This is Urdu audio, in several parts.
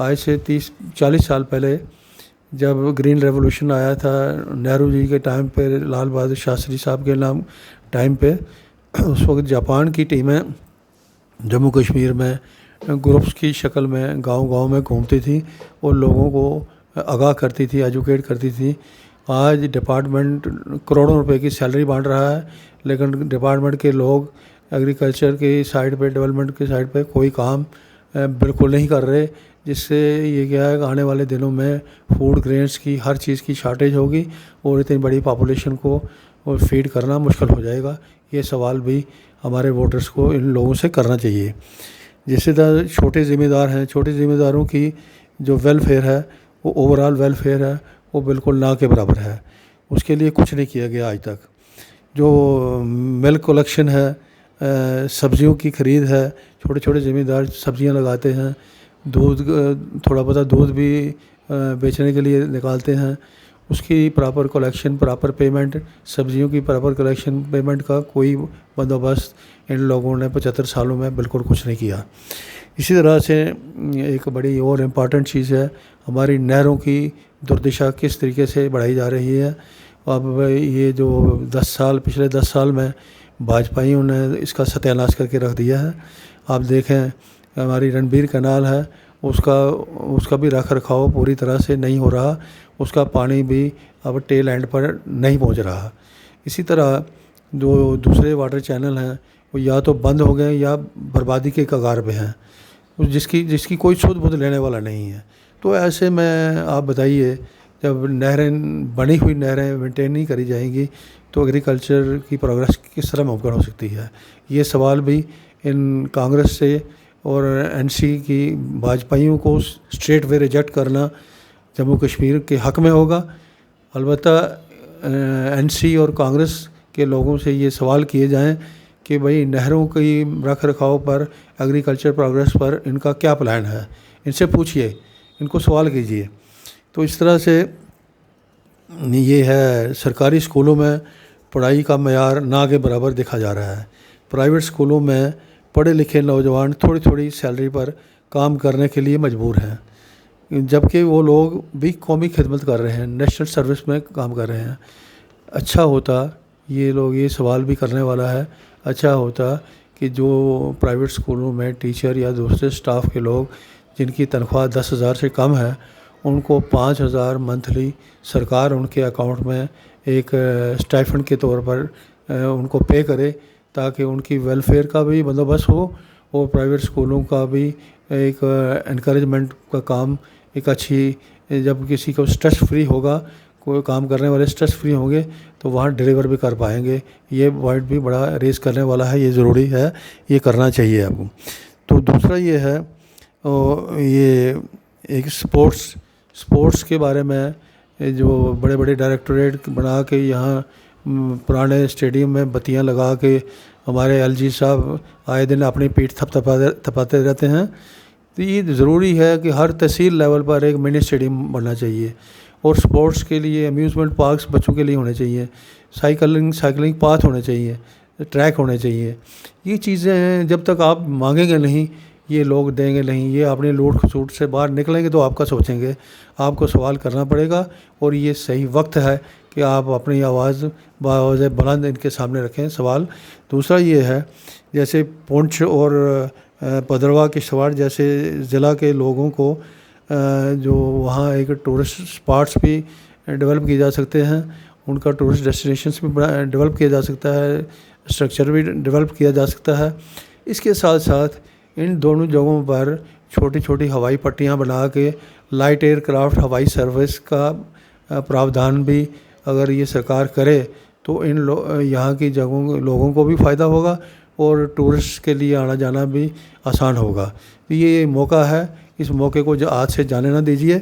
آج سے 30-40 سال پہلے جب گرین ریولوشن آیا تھا نہرو جی کے ٹائم پہ، لال بہادر شاستری صاحب کے نام ٹائم پہ، اس وقت جاپان کی ٹیمیں جموں کشمیر میں گروپس کی شکل میں گاؤں گاؤں میں گھومتی تھی اور لوگوں کو آگاہ کرتی تھی، ایجوکیٹ کرتی تھی۔ آج ڈپارٹمنٹ کروڑوں روپے کی سیلری بانٹ رہا ہے، لیکن ڈپارٹمنٹ کے لوگ ایگریکلچر کی سائڈ پہ، ڈیولپمنٹ کی سائڈ پہ کوئی کام بالکل نہیں کر رہے، جس سے یہ کیا ہے کہ آنے والے دنوں میں فوڈ گرینس کی ہر چیز کی شارٹیج ہوگی اور اتنی بڑی پاپولیشن کو فیڈ کرنا مشکل ہو جائے گا۔ یہ سوال بھی ہمارے ووٹرز کو ان لوگوں سے کرنا چاہیے۔ جیسے چھوٹے ذمہ دار ہیں، چھوٹے ذمہ داروں کی جو ویلفیئر ہے وہ اوور آل ویلفیئر ہے وہ بالکل نہ کے برابر ہے، اس کے لیے کچھ نہیں کیا گیا آج تک۔ جو ملک کلیکشن ہے، سبزیوں کی خرید ہے، چھوٹے چھوٹے ذمہ دار سبزیاں لگاتے ہیں، دودھ تھوڑا بہت دودھ بھی بیچنے کے لیے نکالتے ہیں، اس کی پراپر کلیکشن، پراپر پیمنٹ، سبزیوں کی پراپر کلیکشن پیمنٹ کا کوئی بندوبست ان لوگوں نے 75 سالوں میں بالکل کچھ نہیں کیا۔ اسی طرح سے ایک بڑی اور امپارٹنٹ چیز ہے ہماری نہروں کی دردشا کس طریقے سے بڑھائی جا رہی ہے۔ اب یہ جو پچھلے 10 سال میں بھاجپائیوں نے اس کا ستیہ ناش کر کے رکھ دیا ہے۔ آپ دیکھیں ہماری رنبیر کنال ہے، اس کا بھی رکھ رکھاؤ پوری طرح سے نہیں ہو رہا، اس کا پانی بھی اب ٹیل اینڈ پر نہیں پہنچ رہا۔ اسی طرح جو دوسرے واٹر چینل ہیں وہ یا تو بند ہو گئے یا بربادی کے کگار پہ ہیں، جس کی کوئی سود بدھ لینے والا نہیں ہے۔ تو ایسے میں آپ بتائیے جب نہریں بنی ہوئی نہریں مینٹین نہیں کری جائیں گی تو ایگریکلچر کی پروگرس کس طرح ممکن ہو سکتی ہے؟ یہ سوال بھی ان کانگریس سے اور این سی کی بھاجپائیوں کو اسٹریٹ وے ریجیکٹ کرنا جموں کشمیر کے حق میں ہوگا۔ البتہ این سی اور کانگریس کے لوگوں سے یہ سوال کیے جائیں کہ بھئی نہروں کی رکھ رکھاؤ پر، ایگریکلچر پروگرس پر ان کا کیا پلان ہے، ان سے پوچھیے، ان کو سوال کیجیے۔ تو اس طرح سے یہ ہے، سرکاری اسکولوں میں پڑھائی کا معیار نہ کے برابر دیکھا جا رہا ہے۔ پرائیویٹ اسکولوں میں پڑھے لکھے نوجوان تھوڑی تھوڑی سیلری پر کام کرنے کے لیے مجبور ہیں، جبکہ وہ لوگ بھی قومی خدمت کر رہے ہیں، نیشنل سروس میں کام کر رہے ہیں۔ اچھا ہوتا، یہ لوگ یہ سوال بھی کرنے والا ہے، اچھا ہوتا کہ جو پرائیویٹ اسکولوں میں ٹیچر یا دوسرے اسٹاف کے لوگ جن کی تنخواہ 10,000 سے کم ہے، ان کو 5,000 منتھلی سرکار ان کے اکاؤنٹ میں ایک اسٹائفنڈ کے طور پر ان کو پے کرے، تاکہ ان کی ویلفیئر کا بھی بندوبست ہو اور پرائیویٹ اسکولوں کا بھی ایک انکریجمنٹ کا کام ایک اچھی، جب کسی کو اسٹریس فری ہوگا، کوئی کام کرنے والے اسٹریس فری ہوں گے تو وہاں ڈیلیور بھی کر پائیں گے۔ یہ پوائنٹ بھی بڑا ریز کرنے والا ہے، یہ ضروری ہے، یہ کرنا چاہیے آپ کو۔ تو دوسرا یہ ہے، یہ ایک سپورٹس کے بارے میں جو بڑے بڑے ڈائریکٹوریٹ بنا کے یہاں پرانے اسٹیڈیم میں بتیاں لگا کے ہمارے ایل جی صاحب آئے دن اپنی پیٹھ تھپاتے رہتے ہیں۔ تو یہ ضروری ہے کہ ہر تحصیل لیول پر ایک منی اسٹیڈیم بننا چاہیے، اور سپورٹس کے لیے امیوزمنٹ پارکس بچوں کے لیے ہونے چاہیے، سائیکلنگ پاتھ ہونے چاہیے، ٹریک ہونے چاہیے۔ یہ چیزیں ہیں، جب تک آپ مانگیں گے نہیں یہ لوگ دیں گے نہیں، یہ اپنے لوٹ کھسوٹ سے باہر نکلیں گے تو آپ کا سوچیں گے، آپ کو سوال کرنا پڑے گا، اور یہ صحیح وقت ہے کہ آپ اپنی آواز بآواز بلند ان کے سامنے رکھیں سوال۔ دوسرا یہ ہے، جیسے پونچھ اور پدروا کشتواڑ جیسے ضلع کے لوگوں کو جو وہاں ایک ٹورسٹ اسپاٹس بھی ڈیولپ کیے جا سکتے ہیں، ان کا ٹورسٹ ڈیسٹینیشنس بھی ڈیولپ کیا جا سکتا ہے، اسٹرکچر بھی ڈیولپ کیا جا سکتا ہے۔ اس کے ساتھ ساتھ ان دونوں جگہوں پر چھوٹی چھوٹی ہوائی پٹیاں بنا کے لائٹ ایئر کرافٹ ہوائی سروس کا پراودھان بھی اگر یہ سرکار کرے تو یہاں کی جگہوں لوگوں کو بھی فائدہ ہوگا اور ٹورسٹ کے لیے آنا جانا بھی آسان ہوگا۔ یہ موقع ہے، اس موقع کو جو آج سے جانے نہ دیجیے۔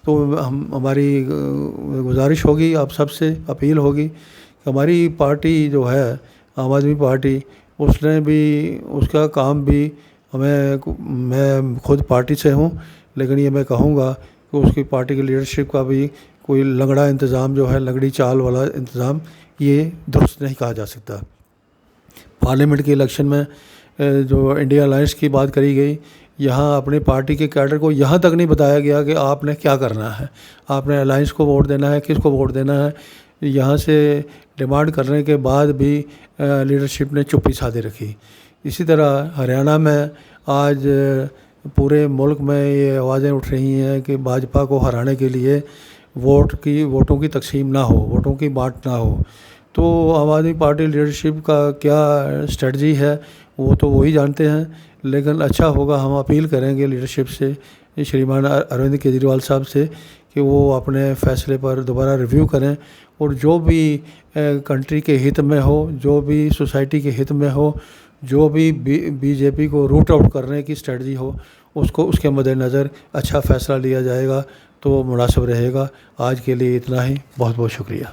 تو ہماری گزارش ہوگی، آپ سب سے اپیل ہوگی کہ ہماری پارٹی جو ہے عام آدمی پارٹی، اس نے بھی اس کا کام بھی میں خود پارٹی سے ہوں، لیکن یہ میں کہوں گا کہ اس کی پارٹی کی لیڈرشپ کا بھی کوئی لنگڑا انتظام جو ہے، لنگڑی چال والا انتظام، یہ درست نہیں کہا جا سکتا۔ پارلیمنٹ کے الیکشن میں جو انڈیا الائنس کی بات کری گئی، یہاں اپنی پارٹی کے کیڈر کو یہاں تک نہیں بتایا گیا کہ آپ نے کیا کرنا ہے، آپ نے الائنس کو ووٹ دینا ہے، کس کو ووٹ دینا ہے۔ یہاں سے ڈیمانڈ کرنے کے بعد بھی لیڈرشپ نے چپی سادھی رکھی۔ اسی طرح ہریانہ میں آج پورے ملک میں یہ آوازیں اٹھ رہی ہیں کہ بھاجپا کو ہرانے کے لیے ووٹوں کی تقسیم نہ ہو، ووٹوں کی بانٹ نہ ہو۔ تو عام آدمی پارٹی لیڈرشپ کا کیا اسٹریٹجی ہے وہ تو وہی جانتے ہیں، لیکن اچھا ہوگا، ہم اپیل کریں گے لیڈرشپ سے، شریمان اروند کیجریوال صاحب سے، کہ وہ اپنے فیصلے پر دوبارہ ریویو کریں، اور جو بھی کنٹری کے ہت میں ہو، جو بھی سوسائٹی کے ہت میں ہو، جو بھی بی جے پی کو روٹ آؤٹ کرنے کی اسٹریٹجی ہو، اس کے مد نظر اچھا فیصلہ لیا جائے گا تو مناسب رہے گا۔ آج کے لیے اتنا ہی، بہت بہت شکریہ۔